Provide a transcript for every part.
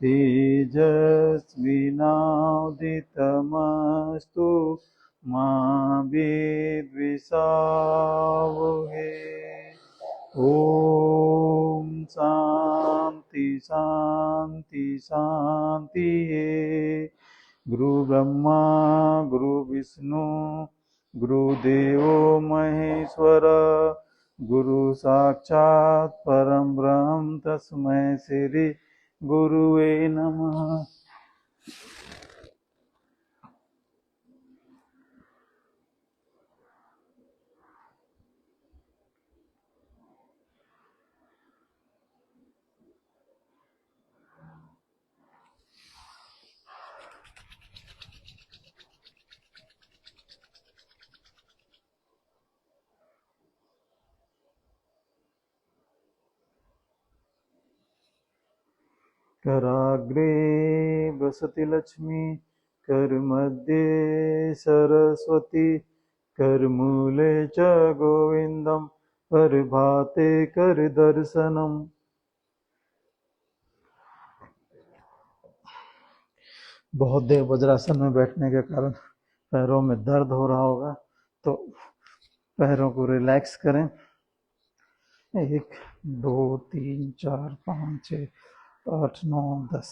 तेजस्विनावदितमस्तु मा विद्विषावहे। ओम शांति शांति शांति। गुरु ब्रह्मा गुरु विष्णु गुरुदेवो महेश्वर गुरु साक्षात् परम ब्रह्म तस्मै श्री गुरुवे नमः। कराग्रे वसति लक्ष्मी करमध्ये सरस्वती करमूले च गोविंदम प्रभाते कर दर्शनम। बहुत देर वज्रासन में बैठने के कारण पैरों में दर्द हो रहा होगा, तो पैरों को रिलैक्स करें। 1 2 3 4 5 6 8 9 10।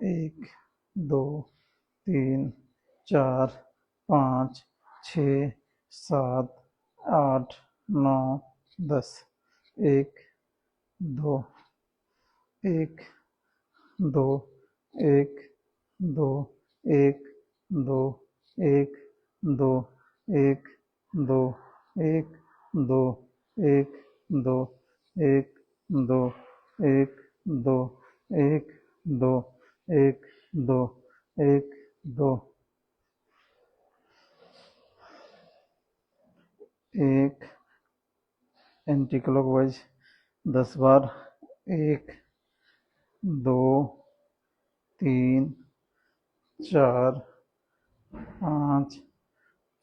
1 2 3 4 5 6 7 8 9 10। 1 2 1 2 1 2 1 2 1 2 1 2 1 2 1 2 1 2 1 2 1 2 1 2 1 2 1 एंटी क्लॉकवाइज 10 बार। 1 2 3 4 5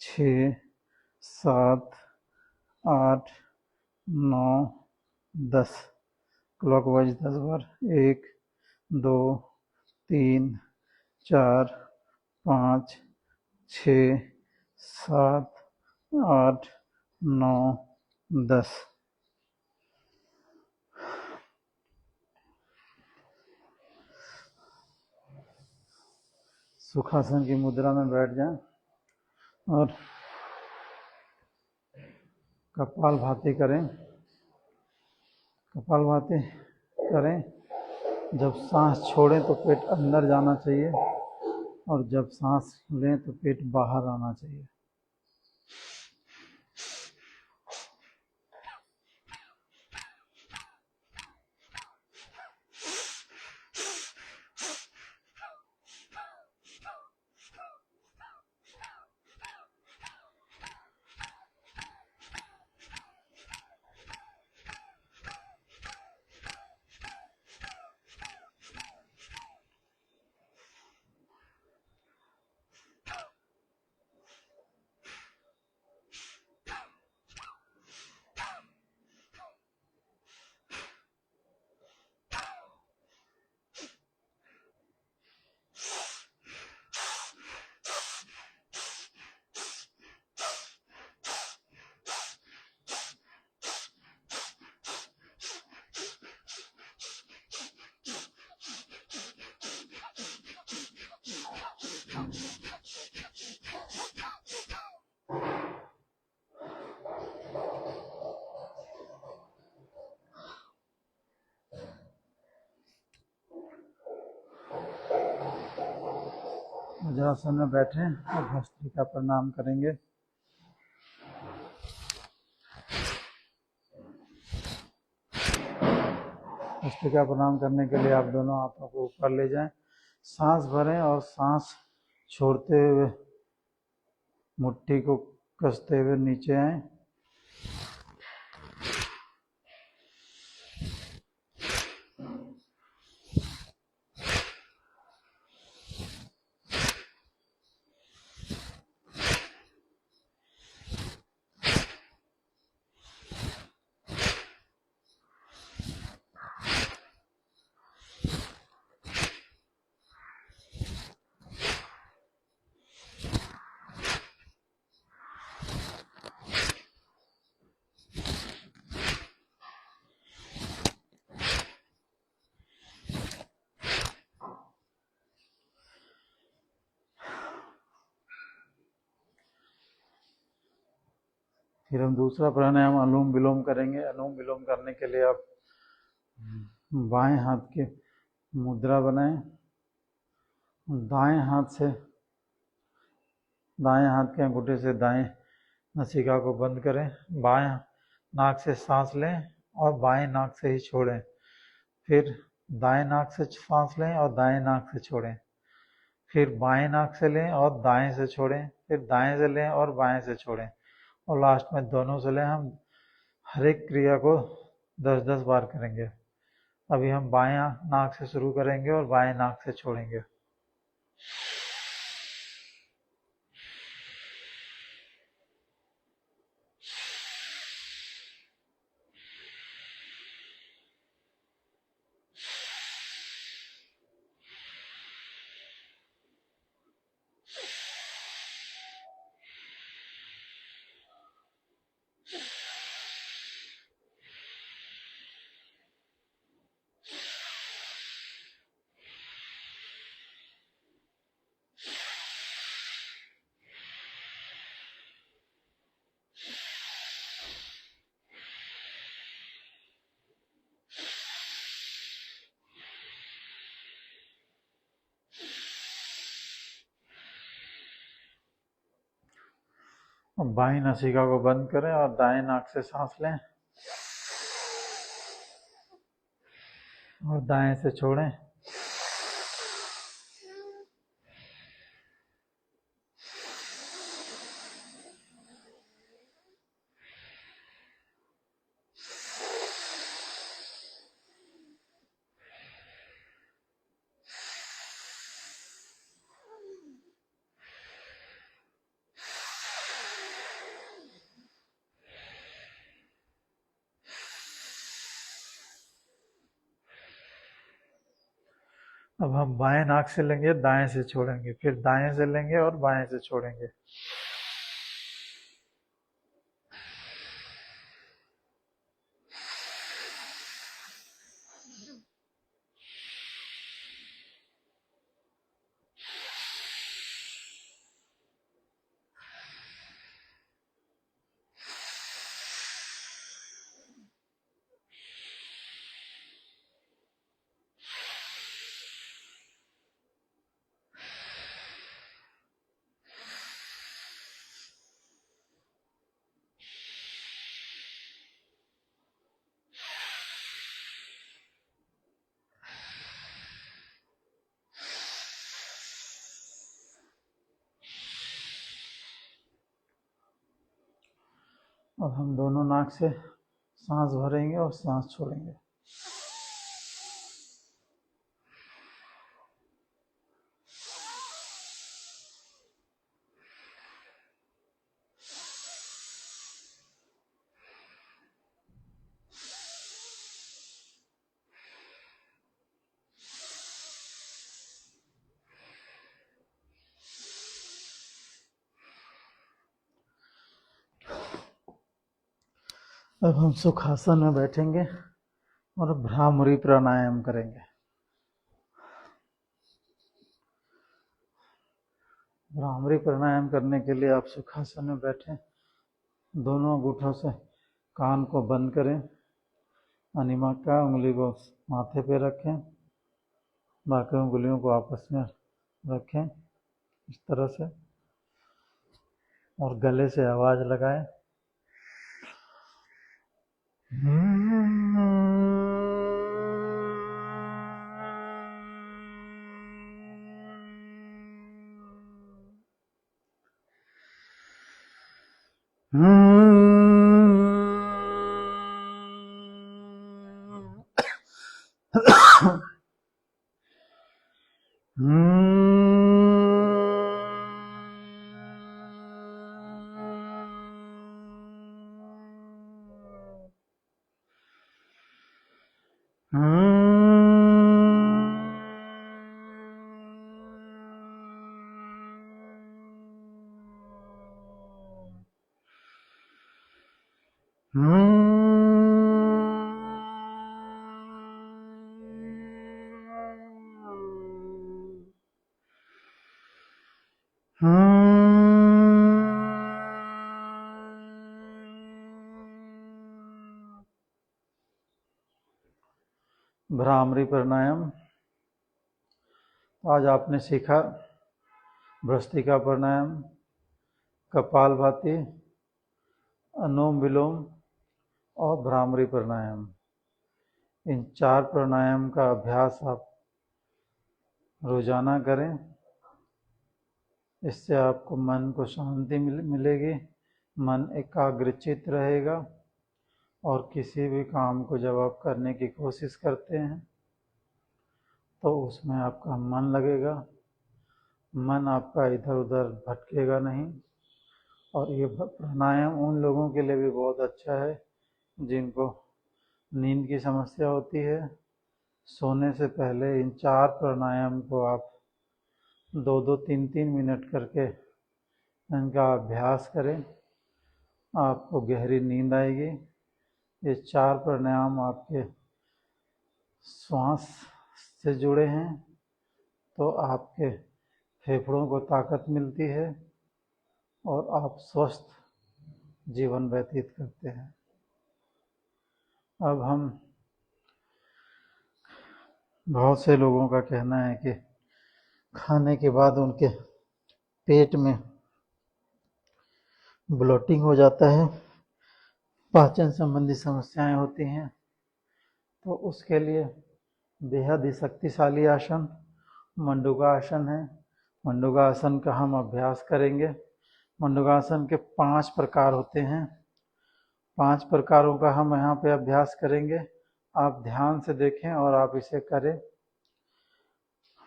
6 7 8 9 10 क्लॉकवाइज 10 बार। 1 2 3 4 5 6 7 8 9 10। सुखासन की मुद्रा में बैठ जाएं और कपालभाति करें। कपालभाति करें, जब सांस छोड़ें तो पेट अंदर जाना चाहिए और जब सांस लें तो पेट बाहर आना चाहिए। वज्रासन में बैठे और भस्त्रिका प्रणाम करेंगे। भस्त्रिका प्रणाम करने के लिए आप दोनों हाथों को ऊपर ले जाएं, सांस भरें और सांस छोड़ते हुए मुट्ठी को कसते हुए नीचे आएं। फिर हम दूसरा प्राणायाम अनुलोम विलोम करेंगे। अनुलोम विलोम करने के लिए आप बाएं हाथ की मुद्रा बनाएं, दाएं हाथ के अंगूठे से दाएं नासिका को बंद करें, बाएं नाक से सांस लें और बाएं नाक से ही छोड़ें। फिर दाएं नाक से सांस लें और दाएं नाक से छोड़ें। फिर बाएं नाक से लें और दाएं से छोड़ें। फिर दाएं से लें और बाएं से छोड़ें और लास्ट में दोनों से लें। हम हर एक क्रिया को 10-10 बार करेंगे। अभी हम बाएं नाक से शुरू करेंगे और बाएं नाक से छोड़ेंगे। बाएं नासिका को बंद करें और दाएं नाक से सांस लें और दाएं से छोड़ें। अब हम बाएं नाक से लेंगे, दाएं से छोड़ेंगे, फिर दाएं से लेंगे और बाएं से छोड़ेंगे। अब हम दोनों नाक से सांस भरेंगे और सांस छोड़ेंगे। अब हम सुखासन में बैठेंगे और भ्रामरी प्राणायाम करेंगे। भ्रामरी प्राणायाम करने के लिए आप सुखासन में बैठें, दोनों अंगूठों से कान को बंद करें, अनिमाका उंगली को माथे पे रखें, बाकी उंगलियों को आपस में रखें इस तरह से और गले से आवाज लगाएं। भ्रामरी प्राणायाम। आज आपने सीखा भ्रष्टिका प्राणायाम, कपालभाति, अनुलोम विलोम और भ्रामरी प्राणायाम। इन 4 प्राणायाम का अभ्यास आप रोजाना करें। इससे आपको मन को शांति मिलेगी, मन एकाग्रचित रहेगा और किसी भी काम को जब आप करने की कोशिश करते हैं तो उसमें आपका मन लगेगा, मन आपका इधर उधर भटकेगा नहीं। और ये प्राणायाम उन लोगों के लिए भी बहुत अच्छा है जिनको नींद की समस्या होती है। सोने से पहले इन 4 प्राणायाम को आप 2-2, 3-3 मिनट करके इनका अभ्यास करें, आपको गहरी नींद आएगी। ये 4 प्राणायाम आपके श्वास से जुड़े हैं तो आपके फेफड़ों को ताकत मिलती है और आप स्वस्थ जीवन व्यतीत करते हैं। अब हम बहुत से लोगों का कहना है कि खाने के बाद उनके पेट में ब्लोटिंग हो जाता है, पाचन संबंधी समस्याएं होती हैं। तो उसके लिए बेहद ही शक्तिशाली आसन मंडूकासन है। मंडूकासन का हम अभ्यास करेंगे। मंडूकासन के 5 प्रकार होते हैं। 5 प्रकारों का हम यहाँ पे अभ्यास करेंगे। आप ध्यान से देखें और आप इसे करें।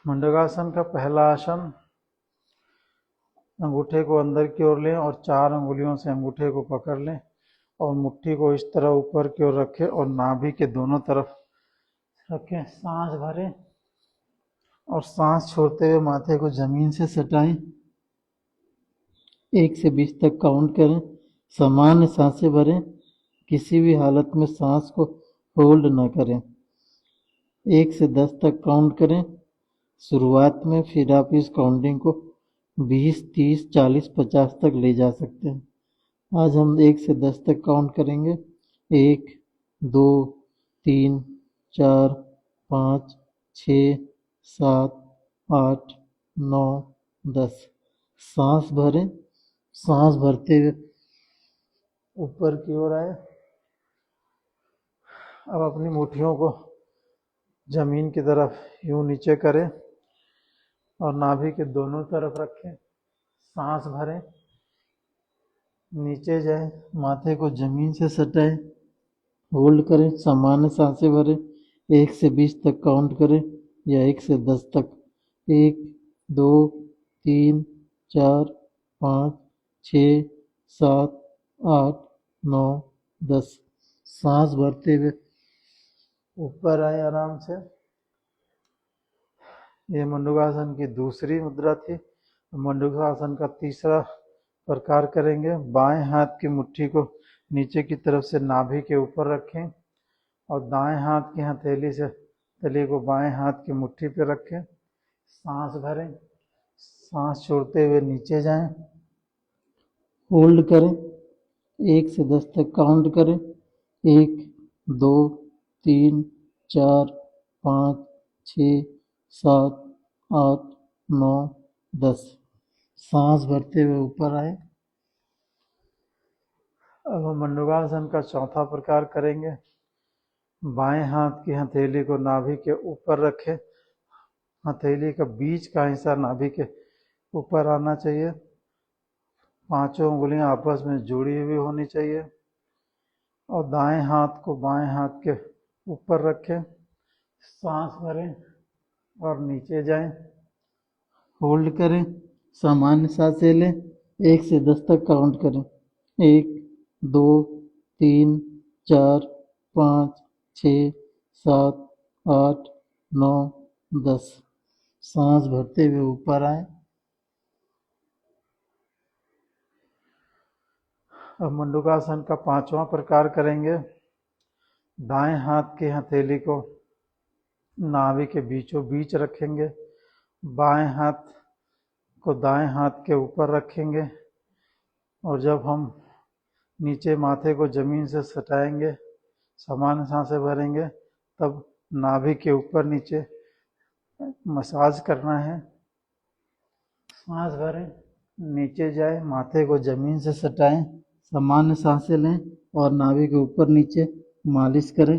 मंडूकासन का पहला आसन, अंगूठे को अंदर की ओर लें और 4 अंगुलियों से अंगूठे को पकड़ लें और मुट्ठी को इस तरह ऊपर की ओर रखें और नाभि के दोनों तरफ रखें। सांस भरें और सांस छोड़ते हुए माथे को जमीन से सटाएं। 1 से 20 तक काउंट करें। सामान्य सांसें भरें, किसी भी हालत में सांस को होल्ड न करें। 1 से 10 तक काउंट करें शुरुआत में, फिर आप इस काउंटिंग को 20, 30, 40, 50 तक ले जा सकते हैं। आज हम 1 से 10 तक काउंट करेंगे। 1, 2, 3, 4, 5, 6, 7, 8, 9, 10। सांस भरें। सांस भरते हुए ऊपर की ओर आए। अब अपनी मुट्ठियों को जमीन की तरफ यूं नीचे करें और नाभि के दोनों तरफ रखें। सांस भरें, नीचे जाए, माथे को जमीन से सटाएं, होल्ड करें। सामान्य सांसें भरें। 1 से 20 तक काउंट करें या 1 से 10 तक। 1, 2, 3, 4, 5, 6, 7, 8, 9, 10। सांस भरते हुए ऊपर आए आराम से। ये मंडूकासन की दूसरी मुद्रा थी। मंडूकासन का तीसरा प्रकार करेंगे। बाएं हाथ की मुट्ठी को नीचे की तरफ से नाभि के ऊपर रखें और दाएं हाथ की हथेली से तली को बाएं हाथ की मुट्ठी पर रखें। सांस भरें, सांस छोड़ते हुए नीचे जाएं, होल्ड करें। 1 से 10 तक काउंट करें। 1, 2, 3, 4, 5, 6, 7, 8, 9, 10। सांस भरते हुए ऊपर आए। अब हम मंडूकासन का चौथा प्रकार करेंगे। बाएं हाथ की हथेली को नाभि के ऊपर रखें। हथेली का बीच का हिस्सा नाभि के ऊपर आना चाहिए। 5 उंगलियां आपस में जुड़ी हुई होनी चाहिए और दाएं हाथ को बाएं हाथ के ऊपर रखें। सांस भरें और नीचे जाएं, होल्ड करें। सामान्य सांसें लें। 1 से 10 तक काउंट करें। 1, 2, 3, 4, 5, 6, 7, 8, 9, 10। सांस भरते हुए ऊपर आए। अब मंडूकासन का 5वां प्रकार करेंगे। दाएं हाथ की हथेली को नाभि के बीचों बीच रखेंगे। बाएं हाथ को दाएं हाथ के ऊपर रखेंगे और जब हम नीचे माथे को जमीन से सटाएंगे, सामान्य सांसें भरेंगे, तब नाभि के ऊपर नीचे मसाज करना है। सांस भरें, नीचे जाए, माथे को जमीन से सटाएं, सामान्य सांसें लें और नाभि के ऊपर नीचे मालिश करें।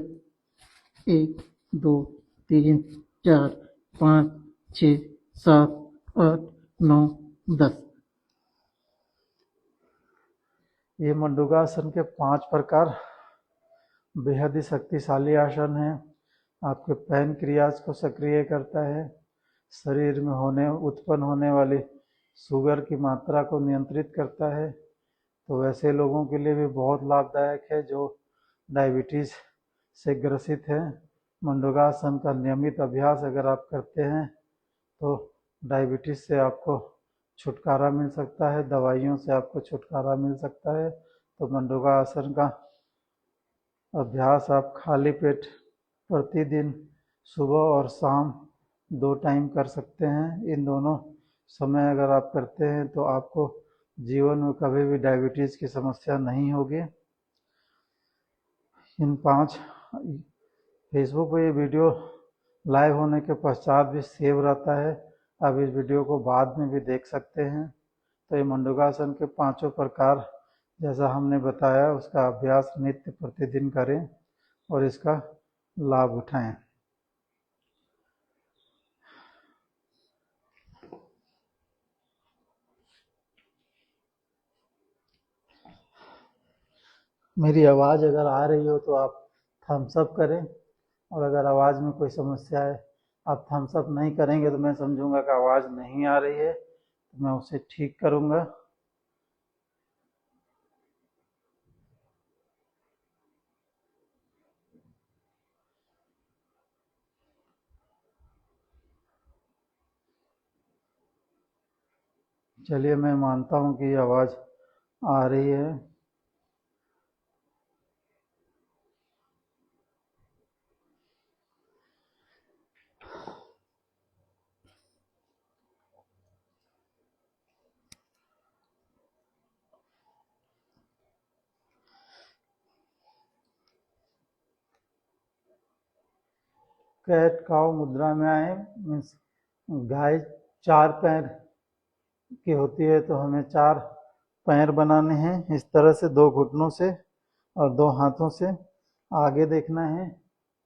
1 2 3 4 5 6 7 8 9 10। ये मंडूकासन के 5 प्रकार बेहद ही शक्तिशाली आसन है। आपके पैनक्रियाज को सक्रिय करता है, शरीर में उत्पन्न होने वाली शुगर की मात्रा को नियंत्रित करता है। तो वैसे लोगों के लिए भी बहुत लाभदायक है जो डायबिटीज़ से ग्रसित है। मंडूकासन का नियमित अभ्यास अगर आप करते हैं तो डायबिटीज़ से आपको छुटकारा मिल सकता है, दवाइयों से आपको छुटकारा मिल सकता है। तो मंडूकासन का अभ्यास आप खाली पेट प्रतिदिन सुबह और शाम 2 टाइम कर सकते हैं। इन दोनों समय अगर आप करते हैं तो आपको जीवन में कभी भी डायबिटीज़ की समस्या नहीं होगी। इन 5 फेसबुक पर ये वीडियो लाइव होने के पश्चात भी सेव रहता है, आप इस वीडियो को बाद में भी देख सकते हैं। तो ये मंडूकासन के 5 प्रकार जैसा हमने बताया उसका अभ्यास नित्य प्रतिदिन करें और इसका लाभ उठाएं। मेरी आवाज़ अगर आ रही हो तो आप थम्स अप करें, और अगर आवाज़ में कोई समस्या है, आप थम्स अप नहीं करेंगे तो मैं समझूंगा कि आवाज़ नहीं आ रही है, तो मैं उसे ठीक करूंगा। चलिए, मैं मानता हूं कि आवाज़ आ रही है। कैट काउ मुद्रा में आए, मीन्स गाय 4 पैर की होती है, तो हमें 4 पैर बनाने हैं। इस तरह से 2 घुटनों से और 2 हाथों से आगे देखना है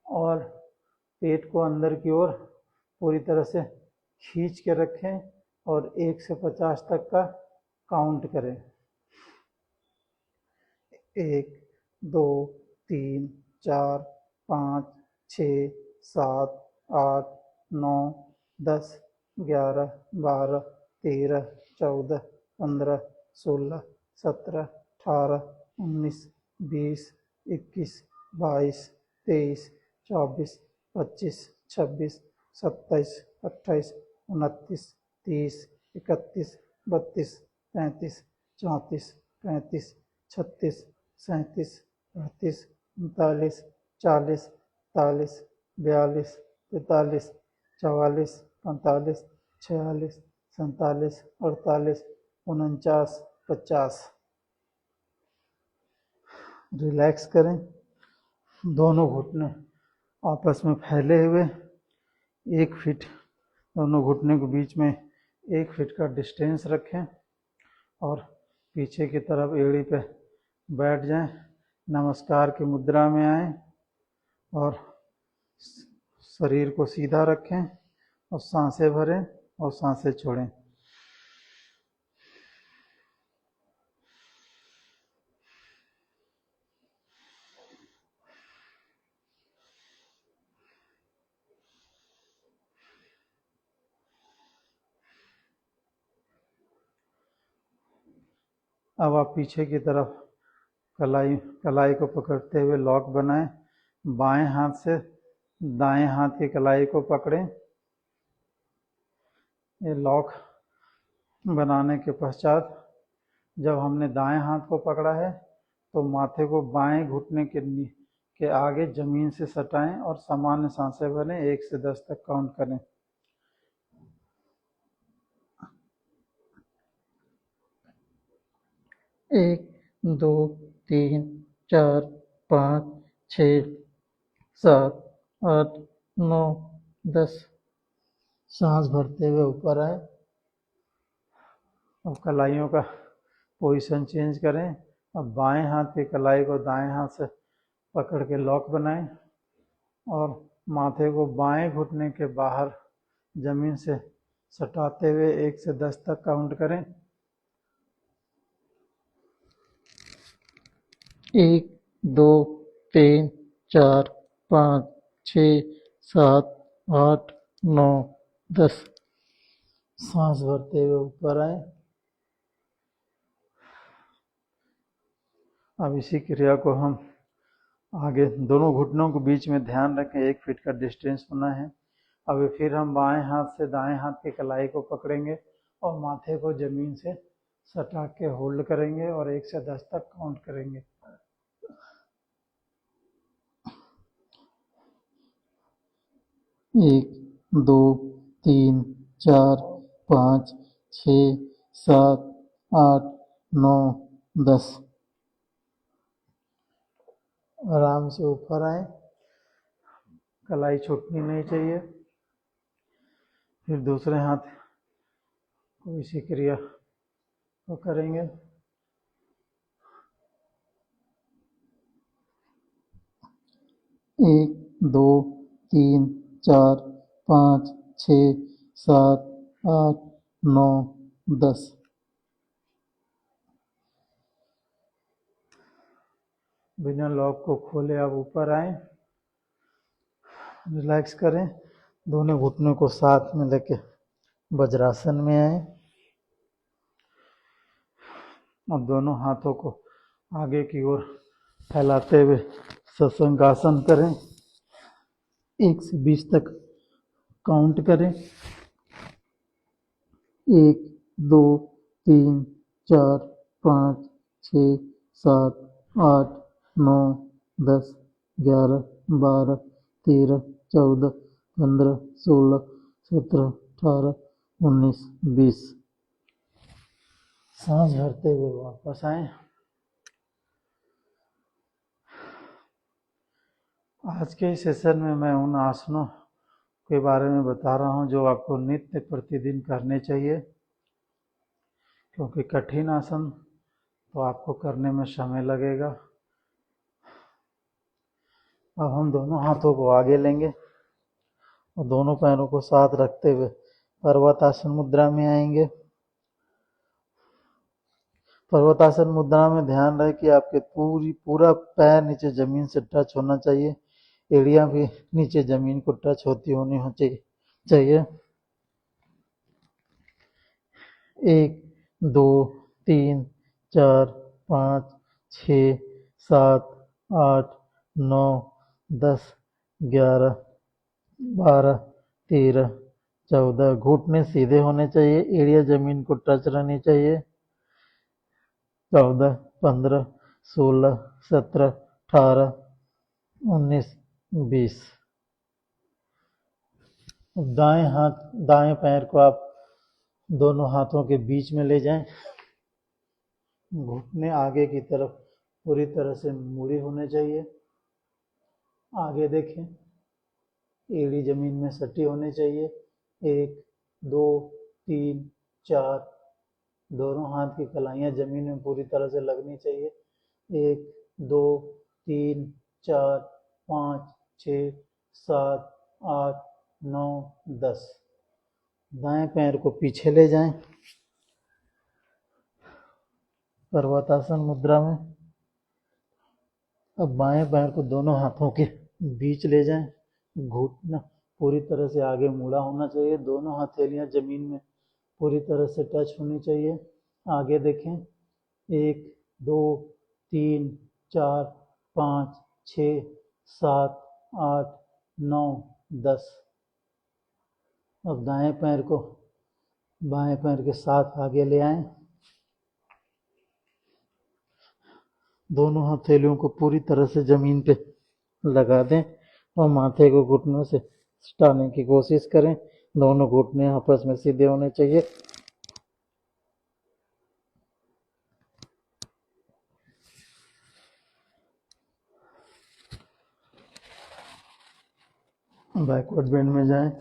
और पेट को अंदर की ओर पूरी तरह से खींच के रखें और 1 से 50 तक का काउंट करें। 1 2 3 4 5 6 7 8 9 10 11 12 13 14 15 16 17 18 19 20 21 22 23 24 25 26 27 28 29 30 31 32 33 34 35 36 37 38 39 40 41 42 43 44 45 46 47 48 49 50। रिलैक्स करें, दोनों घुटने आपस में फैले हुए 1 फीट, दोनों घुटने के बीच में 1 फीट का डिस्टेंस रखें और पीछे की तरफ एड़ी पे बैठ जाएं। नमस्कार की मुद्रा में आएं और शरीर को सीधा रखें और सांसें भरें और सांसें छोड़ें। अब आप पीछे की तरफ कलाई को पकड़ते हुए लॉक बनाएं। बाएं हाथ से दाएं हाथ की कलाई को पकड़ें। ये लॉक बनाने के पश्चात जब हमने दाएं हाथ को पकड़ा है तो माथे को बाएं घुटने के आगे जमीन से सटाएं और सामान्य सांसें भरें। 1 से 10 तक काउंट करें। 1 2 3 4 5 6 7 8 9, 10। सांस भरते हुए ऊपर आए। अब कलाइयों का पोजीशन चेंज करें। अब बाएं हाथ की कलाई को दाएं हाथ से पकड़ के लॉक बनाएं और माथे को बाएं घुटने के बाहर जमीन से सटाते हुए 1 से 10 तक काउंट करें। 1, 2, 3, 4, 5, 6, 7, 8, 9, 10। सांस भरते हुए ऊपर आए। अब इसी क्रिया को हम आगे दोनों घुटनों के बीच में ध्यान रखें, 1 फीट का डिस्टेंस होना है। अब फिर हम बाएं हाथ से दाएं हाथ की कलाई को पकड़ेंगे और माथे को जमीन से सटा के होल्ड करेंगे और 1 से 10 तक काउंट करेंगे। 1, 2, 3, 4, 5, 6, 7, 8, 9, 10। आराम से ऊपर आए, कलाई छूटनी नहीं चाहिए। फिर दूसरे हाथ को इसी क्रिया को करेंगे। 1, 2, 3, 4, 5, 6, 7, 8, 9, 10। बिना लॉक को खोले आप ऊपर आए, रिलैक्स करें, दोनों घुटनों को साथ में लेके वज्रासन में आए। अब दोनों हाथों को आगे की ओर फैलाते हुए सत्संगासन करें। 1 से 20 तक काउंट करें। 1, 2, 3, 4, 5, 6, 7, 8, 9, 10, 11, 12, 13, 14, 15, 16, 17, 18, 19, 20। सांस भरते हुए वापस आए। आज के सेशन में मैं उन आसनों के बारे में बता रहा हूँ जो आपको नित्य प्रतिदिन करने चाहिए, क्योंकि कठिन आसन तो आपको करने में समय लगेगा। अब हम दोनों हाथों को आगे लेंगे और दोनों पैरों को साथ रखते हुए पर्वतासन मुद्रा में आएंगे। पर्वतासन मुद्रा में ध्यान रहे कि आपके पूरा पैर नीचे जमीन से टच होना चाहिए, एड़ियां भी नीचे जमीन को टच होनी चाहिए। 1, 2, 3, 4, 5, 6, 7, 8, 9, 10, 11, 12, 13, 14। घुटने सीधे होने चाहिए, एड़िया जमीन को टच रहनी चाहिए। 14, 15, 16, 17, 18, 19, 20। दाएं पैर को आप दोनों हाथों के बीच में ले जाएं। घुटने आगे की तरफ पूरी तरह से मुड़ी होने चाहिए। आगे देखें, एड़ी जमीन में सटी होनी चाहिए। 1, 2, 3, 4। दोनों हाथ की कलाइयाँ जमीन में पूरी तरह से लगनी चाहिए। 1, 2, 3, 4, 5, 6, 7, 8, 9, 10। दाएं पैर को पीछे ले जाएं पर्वतासन मुद्रा में। अब बाएं पैर को दोनों हाथों के बीच ले जाएं। घुटना पूरी तरह से आगे मुड़ा होना चाहिए, दोनों हथेलियां जमीन में पूरी तरह से टच होनी चाहिए। आगे देखें, 1, 2, 3, 4, 5, 6, 7, 8, 9, 10। अब दाएं पैर को बाएं पैर के साथ आगे ले आएं। दोनों हथेलियों को पूरी तरह से जमीन पे लगा दें और माथे को घुटनों से सटाने की कोशिश करें। दोनों घुटने आपस में सीधे होने चाहिए। बैकवर्ड बेंड में जाएं।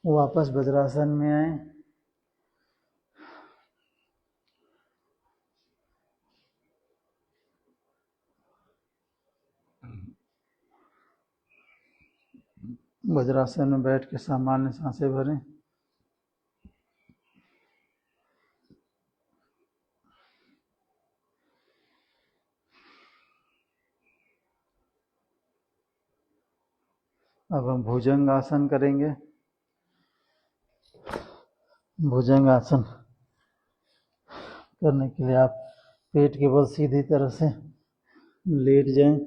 वापस वज्रासन में आए। वज्रासन में बैठ के सामान्य सांसें भरें। अब हम भुजंग आसन करेंगे। भुजंग आसन करने के लिए आप पेट के बल सीधी तरह से लेट जाएं।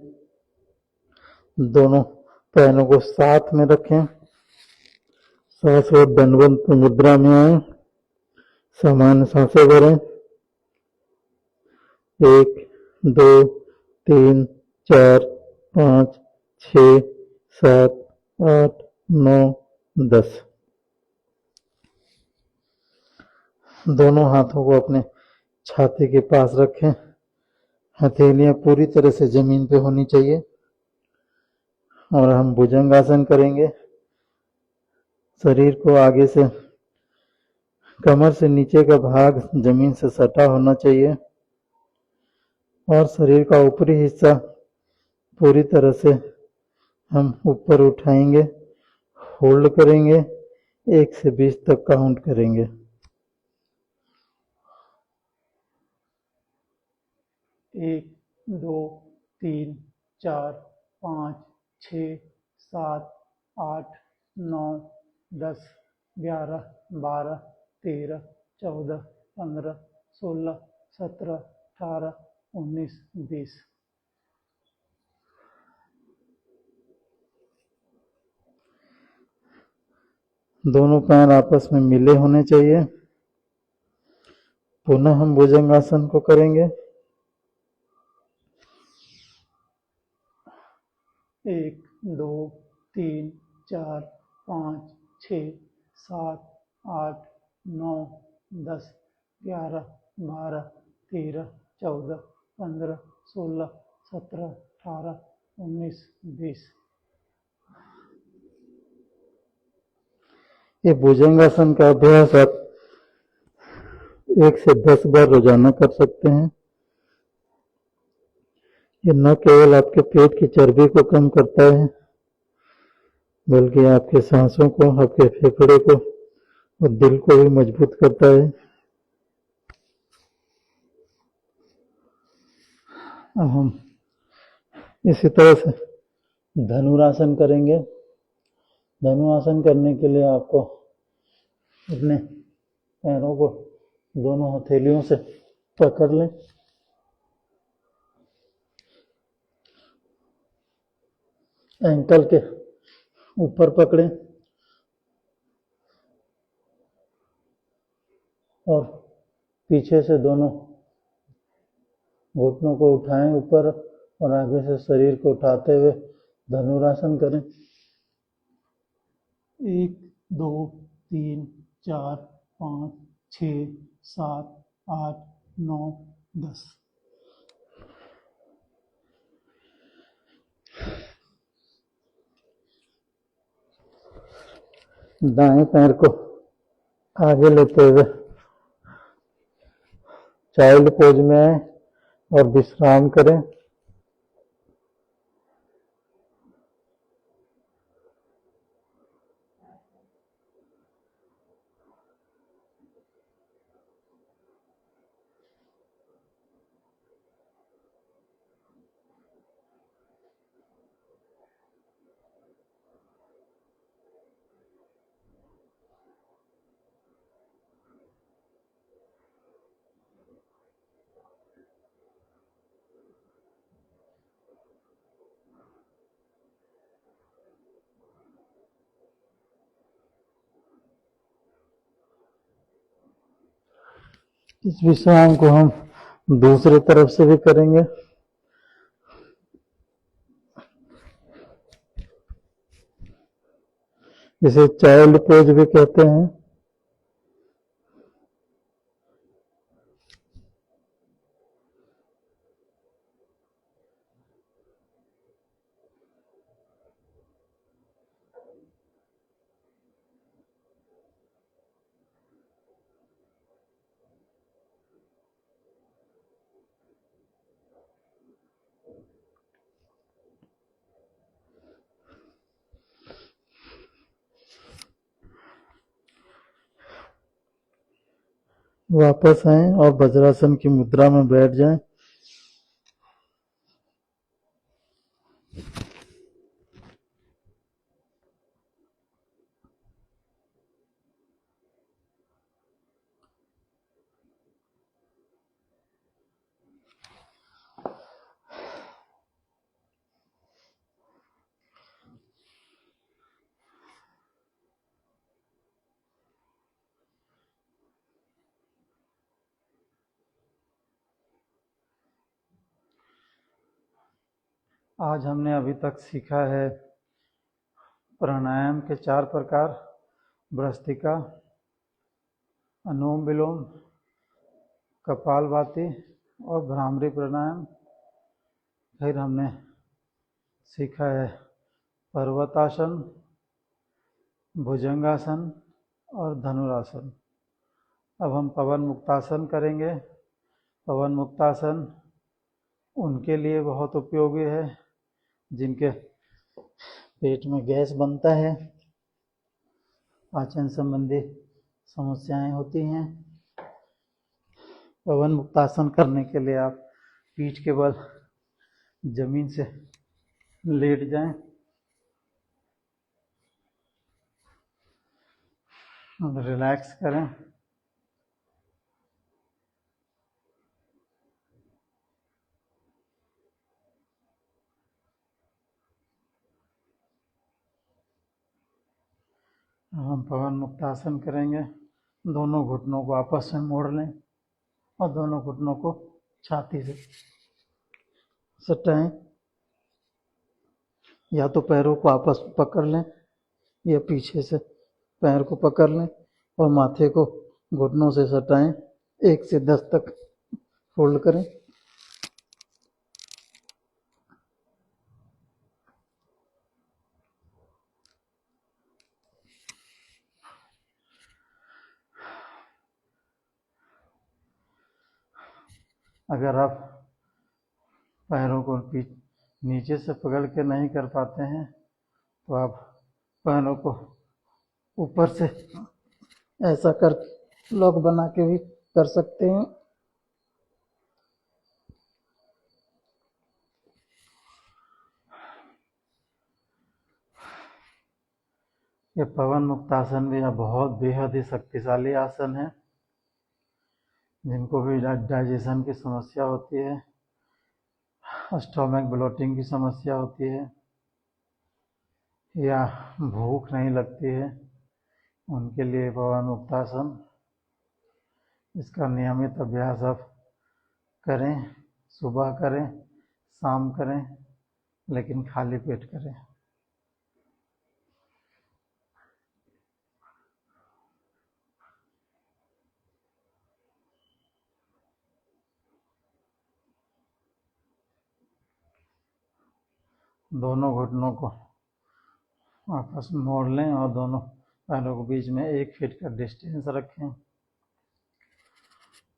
दोनों पैरों को साथ में रखें। सांस और दंडवत मुद्रा में आए। सामान्य सांसें भरें। 1 2 3 4 5 6 7 8 9 10। दोनों हाथों को अपने छाती के पास रखें। हथेलियां पूरी तरह से जमीन पे होनी चाहिए और हम भुजंगासन करेंगे। शरीर को आगे से कमर से नीचे का भाग जमीन से सटा होना चाहिए और शरीर का ऊपरी हिस्सा पूरी तरह से हम ऊपर उठाएंगे। होल्ड करेंगे। 1 से 20 तक काउंट करेंगे। 1 2 3 4 5 6 7 8 9 10 11 12 13 14 15 16 17 18 19 20। दोनों पैर आपस में मिले होने चाहिए। पुनः हम भुजंगासन को करेंगे। 1 2 3 4 5 6 7 8 9 10 11 12 13 14 15 16 17 18 19 20। ये भुजंगासन का अभ्यास आप 1 से 10 बार रोजाना कर सकते हैं। ये न केवल आपके पेट की चर्बी को कम करता है बल्कि आपके सांसों को, आपके फेफड़े को और दिल को भी मजबूत करता है। अब हम इसी तरह से धनुरासन करेंगे। धनुरासन करने के लिए आपको अपने पैरों को दोनों हथेलियों से पकड़ लें। एंकल के ऊपर पकड़ें और पीछे से दोनों घुटनों को उठाएं ऊपर और आगे से शरीर को उठाते हुए धनुरासन करें। 1 2 3 4 5 6 7 8 9 10। दाएं पैर को आगे लेते हुए चाइल्ड पोज में आए और विश्राम करें। इस विश्राम को हम दूसरे तरफ से भी करेंगे। इसे चाइल्ड पोज भी कहते हैं। वापस आएं और वज्रासन की मुद्रा में बैठ जाएं। आज हमने अभी तक सीखा है प्राणायाम के 4 प्रकार: भ्रस्त्रिका, अनुलोम विलोम, कपालभाति और भ्रामरी प्राणायाम। फिर हमने सीखा है पर्वतासन, भुजंगासन और धनुरासन। अब हम पवन मुक्तासन करेंगे। पवन मुक्तासन उनके लिए बहुत उपयोगी है जिनके पेट में गैस बनता है, पाचन संबंधी समस्याएं होती हैं। पवन मुक्तासन करने के लिए आप पीठ के बल जमीन से लेट जाएं और रिलैक्स करें। हम पवन मुक्तासन करेंगे। दोनों घुटनों को आपस में मोड़ लें और दोनों घुटनों को छाती से सटाएं। या तो पैरों को आपस में पकड़ लें या पीछे से पैर को पकड़ लें और माथे को घुटनों से सटाएं। 1 से 10 तक फोल्ड करें। अगर आप पैरों को नीचे से पकड़ के नहीं कर पाते हैं तो आप पैरों को ऊपर से ऐसा कर लॉक बना के भी कर सकते हैं। ये पवन मुक्तासन भी बहुत बेहद ही शक्तिशाली आसन है। जिनको भी डाइजेशन की समस्या होती है, स्टोमक ब्लोटिंग की समस्या होती है या भूख नहीं लगती है, उनके लिए पवन मुक्तासन। इसका नियमित अभ्यास आप करें। सुबह करें, शाम करें, लेकिन खाली पेट करें। दोनों घुटनों को आपस में मोड़ लें और दोनों पैरों के बीच में 1 फीट का डिस्टेंस रखें।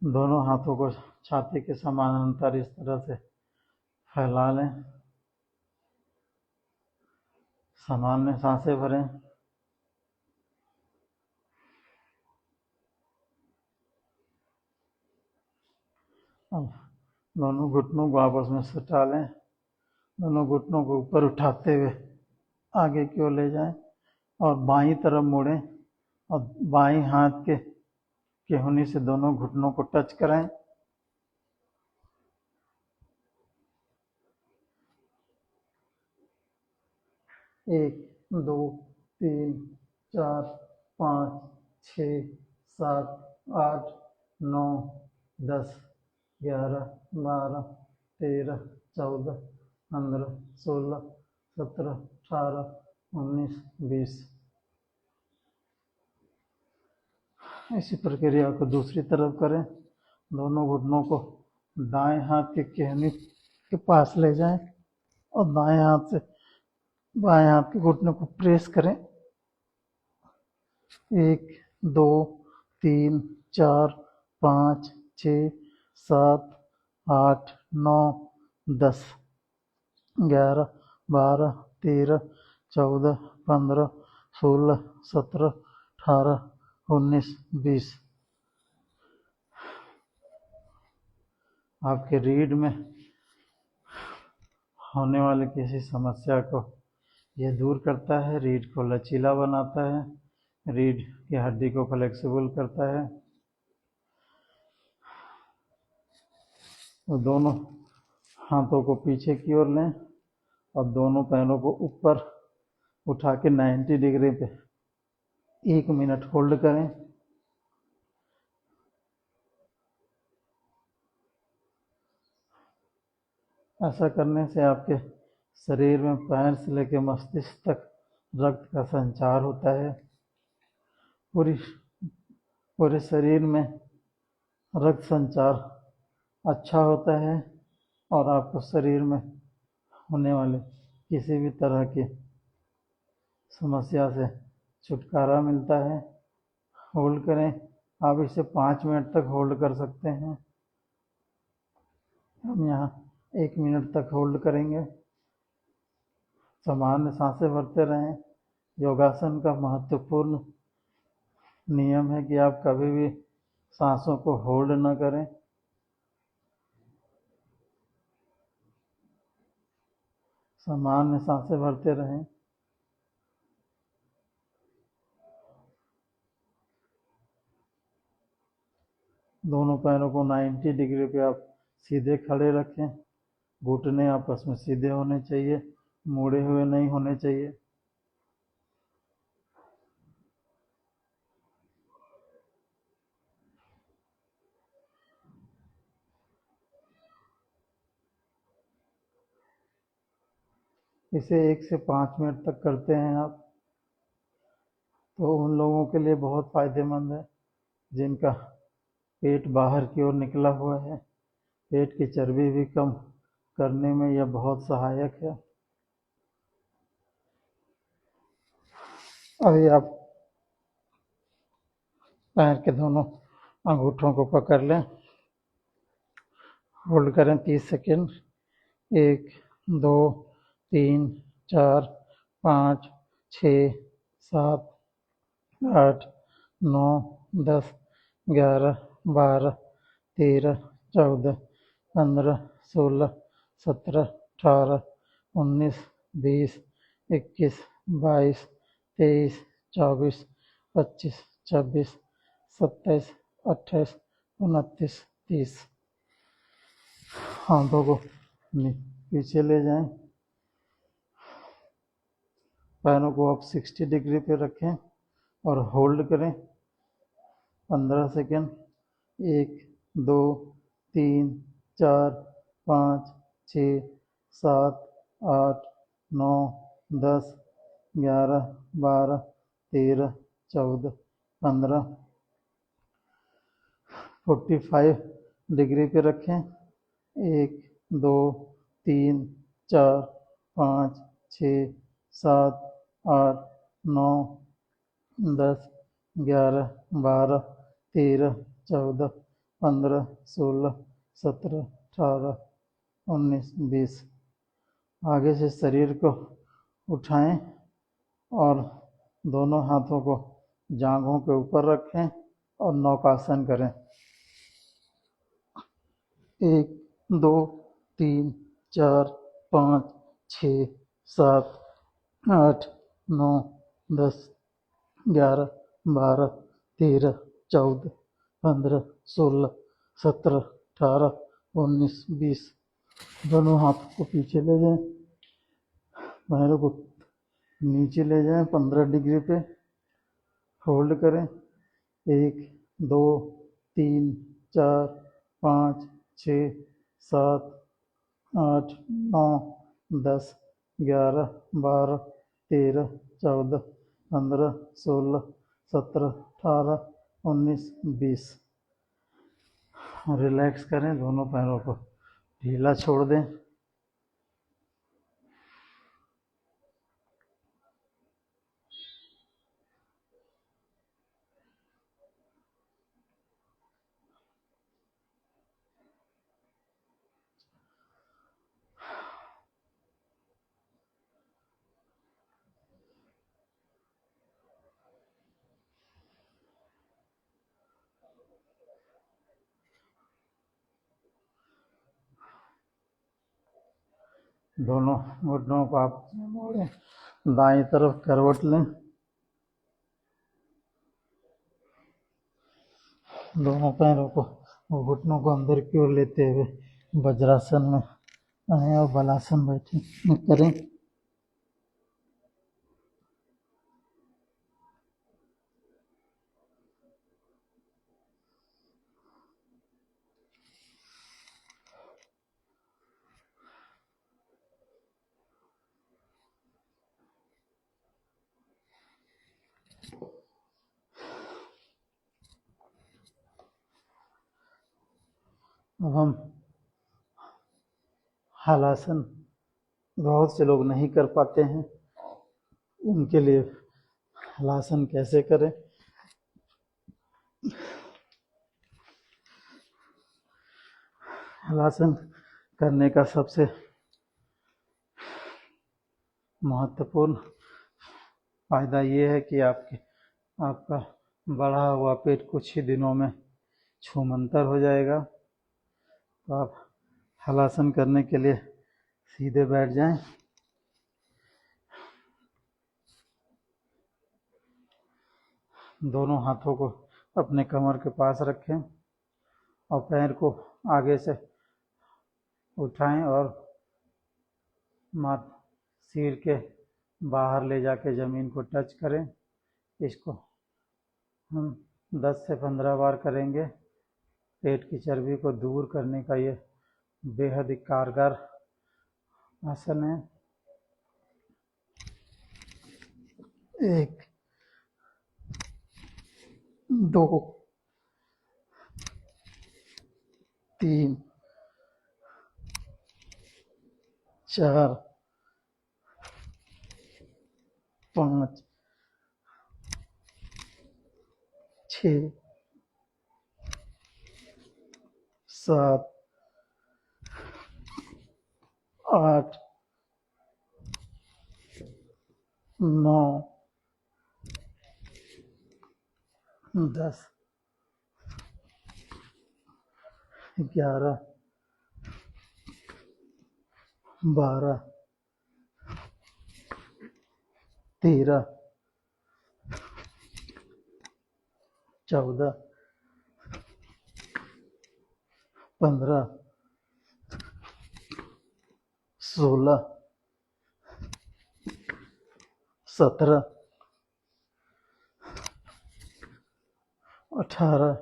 दोनों हाथों को छाती के समानांतर इस तरह से फैला लें। सामान्य सांसें भरें। अब दोनों घुटनों को आपस में सटा लें। दोनों घुटनों को ऊपर उठाते हुए आगे की ओर ले जाएं और बाईं तरफ मोड़ें और बाईं हाथ के केहूनी से दोनों घुटनों को टच कराएं। 1, 2, 3, 4, 5, 6, 7, 8, 9, 10, 11, 12, 13, 14, 15, 16, 17, 18, 19, 20। इसी प्रक्रिया को दूसरी तरफ करें। दोनों घुटनों को दाएं हाथ के कहने के पास ले जाएं और दाएं हाथ से बाएं हाथ के घुटने को प्रेस करें। 1, 2, 3, 4, 5, 6, 7, 8, 9, 10, 11, 12, 13, 14, 15, 16, 17, 18, 19, 20। आपके रीढ़ में होने वाली किसी समस्या को यह दूर करता है, रीढ़ को लचीला बनाता है, रीढ़ की हड्डी को फ्लेक्सिबल करता है। तो दोनों हाथों को पीछे की ओर लें और दोनों पैरों को ऊपर उठा के 90 डिग्री पे 1 मिनट होल्ड करें। ऐसा करने से आपके शरीर में पैर से लेकर मस्तिष्क तक रक्त का संचार होता है। पूरे शरीर में रक्त संचार अच्छा होता है और आपको शरीर में होने वाले किसी भी तरह की समस्या से छुटकारा मिलता है। होल्ड करें। आप इसे 5 मिनट तक होल्ड कर सकते हैं। हम यहाँ 1 मिनट तक होल्ड करेंगे। सामान्य सांसें भरते रहें। योगासन का महत्वपूर्ण नियम है कि आप कभी भी सांसों को होल्ड न करें। सामान्य सांसें भरते रहें। दोनों पैरों को 90 डिग्री पे आप सीधे खड़े रखें। घुटने आपस में सीधे होने चाहिए, मुड़े हुए नहीं होने चाहिए। इसे 1 से 5 मिनट तक करते हैं आप, तो उन लोगों के लिए बहुत फायदेमंद है जिनका पेट बाहर की ओर निकला हुआ है। पेट की चर्बी भी कम करने में यह बहुत सहायक है। अभी आप पैर के दोनों अंगूठों को पकड़ लें। होल्ड करें 30 सेकेंड। 1, 2, 3, 4, 5, 6, 7, 8, 9, 10, 11, 12, 13, 14, 15, 16, 17, 18, 19, 20, 21, 22, 23, 24, 25, 26, 27, 28, 29, 30। हाथों को पीछे ले जाएं। पैरों को आप 60 डिग्री पे रखें और होल्ड करें 15 सेकेंड। 1, 2, 3, 4, 5, 6, 7, 8, 9, 10, 11, 12, 13, 14, 15। 45 डिग्री पे रखें। 1, 2, 3, 4, 5, 6, 7, 8, 9, 10, 11, 12, 13, 14, 15, 16, 17, 18, 19, 20। आगे से शरीर को उठाएं और दोनों हाथों को जांघों के ऊपर रखें और नौकासन करें। 1, 2, 3, 4, 5, 6, 7, 8, 9, 10, 11, 12, 13, 14, 15, 16, 17, 18, 19, 20। दोनों हाथों को पीछे ले जाएं। पैरों को नीचे ले जाएं 15 डिग्री पे। होल्ड करें। 1, 2, 3, 4, 5, 6, 7, 8, 9, 10, 11, 12, 13, 14, 15, 16, 17, 18, 19, 20। रिलैक्स करें, दोनों पैरों को ढीला छोड़ दें। दोनों घुटनों को आप मोड़ें, दाएं तरफ करवट लें, दोनों पैरों को घुटनों को अंदर की ओर लेते हुए वज्रासन में आए और बलासन बैठे करें। अब हम हलासन बहुत से लोग नहीं कर पाते हैं, उनके लिए हलासन कैसे करें। हलासन करने का सबसे महत्वपूर्ण फायदा ये है कि आपका बढ़ा हुआ पेट कुछ ही दिनों में छूमंतर हो जाएगा। तो आप हलासन करने के लिए सीधे बैठ जाएं, दोनों हाथों को अपने कमर के पास रखें और पैर को आगे से उठाएं और सिर के बाहर ले जाके ज़मीन को टच करें। इसको हम 10 से 15 बार करेंगे। पेट की चर्बी को दूर करने का ये बेहद ही कारगर आसन है। 1, 2, 3, 4, 5, 6, 7, 8, 9, 10, 11, 12, 13, 14, 15, 16, 17, 18,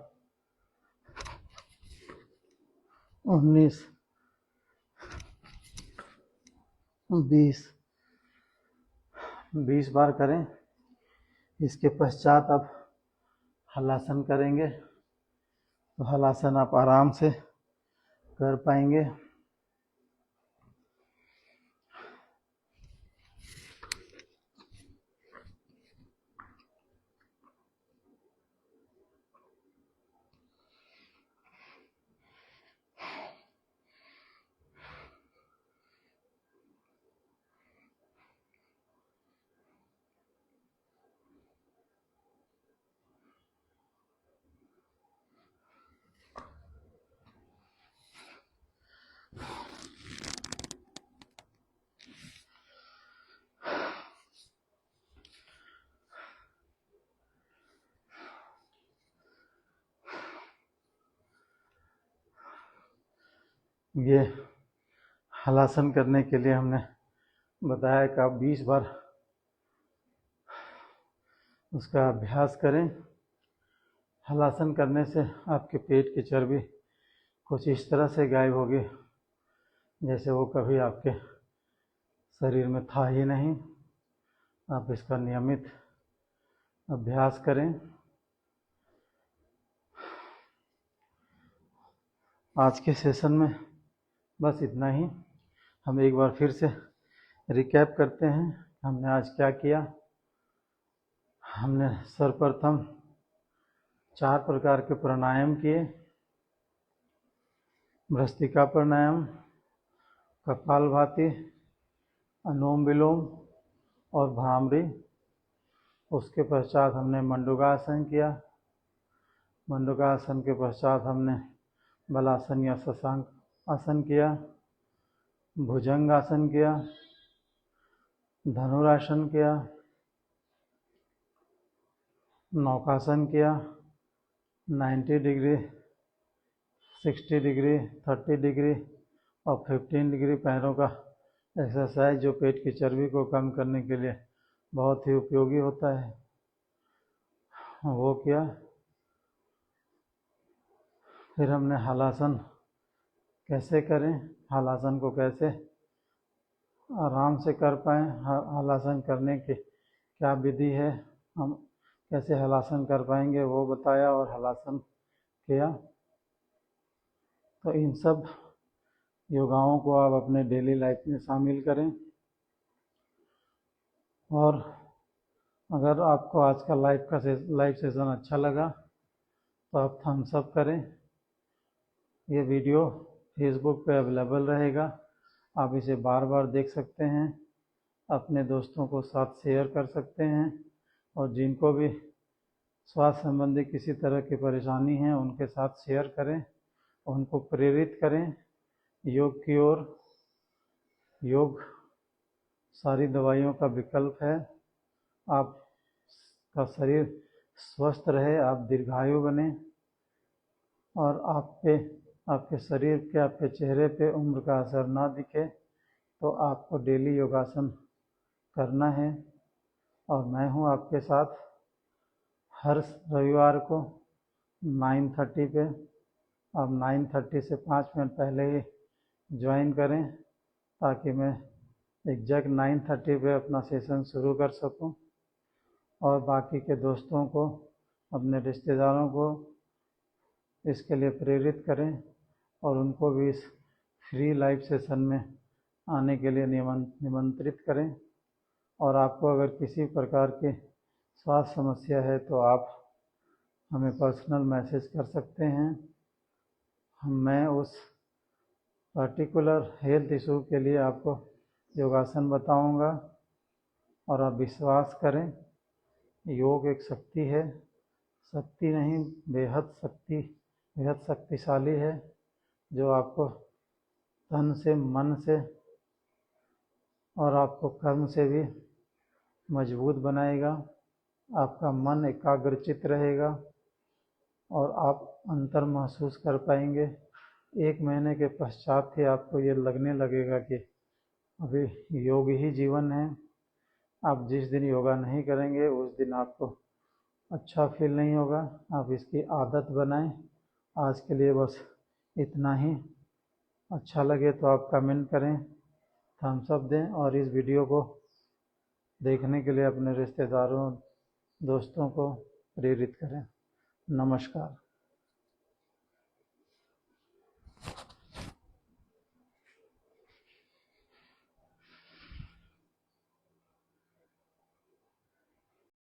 19, 20 बार करें। इसके पश्चात आप हलासन करेंगे तो हलासन आप आराम से कर पाएंगे। ये हलासन करने के लिए हमने बताया कि आप 20 बार उसका अभ्यास करें। हलासन करने से आपके पेट की चर्बी कुछ इस तरह से गायब होगी जैसे वो कभी आपके शरीर में था ही नहीं। आप इसका नियमित अभ्यास करें। आज के सेशन में बस इतना ही। हम एक बार फिर से रिकैप करते हैं हमने आज क्या किया। हमने सर्वप्रथम 4 प्रकार के प्राणायाम किए। भ्रस्त्रिका प्राणायाम, कपालभाति, अनुलोम विलोम और भ्रामरी। उसके पश्चात हमने मंडूकासन किया। मंडूकासन के पश्चात हमने बलासन या शशांक आसन किया, भुजंग आसन किया, धनुरासन किया, नौकासन किया, 90 डिग्री, 60 डिग्री, 30 डिग्री और 15 डिग्री पैरों का एक्सरसाइज जो पेट की चर्बी को कम करने के लिए बहुत ही उपयोगी होता है, वो किया। फिर हमने हलासन कैसे करें, हलासन को कैसे आराम से कर पाएँ, हलासन करने की क्या विधि है, हम कैसे हलासन कर पाएंगे वो बताया और हलासन किया। तो इन सब योगाओं को आप अपने डेली लाइफ में शामिल करें। और अगर आपको आज का लाइव सेशन अच्छा लगा तो आप थम्स अप करें। ये वीडियो फेसबुक पे अवेलेबल रहेगा, आप इसे बार बार देख सकते हैं, अपने दोस्तों को साथ शेयर कर सकते हैं और जिनको भी स्वास्थ्य संबंधी किसी तरह की परेशानी है उनके साथ शेयर करें, उनको प्रेरित करें योग की ओर। योग सारी दवाइयों का विकल्प है। आपका शरीर स्वस्थ रहे, आप दीर्घायु बने और आपके शरीर पे, आपके चेहरे पे उम्र का असर ना दिखे, तो आपको डेली योगासन करना है। और मैं हूँ आपके साथ हर रविवार को 9:30 पे। आप 9:30 से 5 मिनट पहले ही ज्वाइन करें ताकि मैं एग्जैक्ट 9:30 पे अपना सेशन शुरू कर सकूं और बाकी के दोस्तों को, अपने रिश्तेदारों को इसके लिए प्रेरित करें और उनको भी इस फ्री लाइव सेशन में आने के लिए निमंत्रित करें। और आपको अगर किसी प्रकार की स्वास्थ्य समस्या है तो आप हमें पर्सनल मैसेज कर सकते हैं। मैं उस पर्टिकुलर हेल्थ इशू के लिए आपको योगासन बताऊंगा। और आप विश्वास करें, योग एक शक्ति है, शक्ति नहीं बेहद शक्तिशाली है, जो आपको तन से, मन से और आपको कर्म से भी मजबूत बनाएगा। आपका मन एकाग्रचित रहेगा और आप अंतर महसूस कर पाएंगे। 1 महीने के पश्चात ही आपको ये लगने लगेगा कि अभी योग ही जीवन है। आप जिस दिन योगा नहीं करेंगे उस दिन आपको अच्छा फील नहीं होगा। आप इसकी आदत बनाएं। आज के लिए बस इतना ही। अच्छा लगे तो आप कमेंट करें, थम्स अप दें और इस वीडियो को देखने के लिए अपने रिश्तेदारों, दोस्तों को प्रेरित करें। नमस्कार।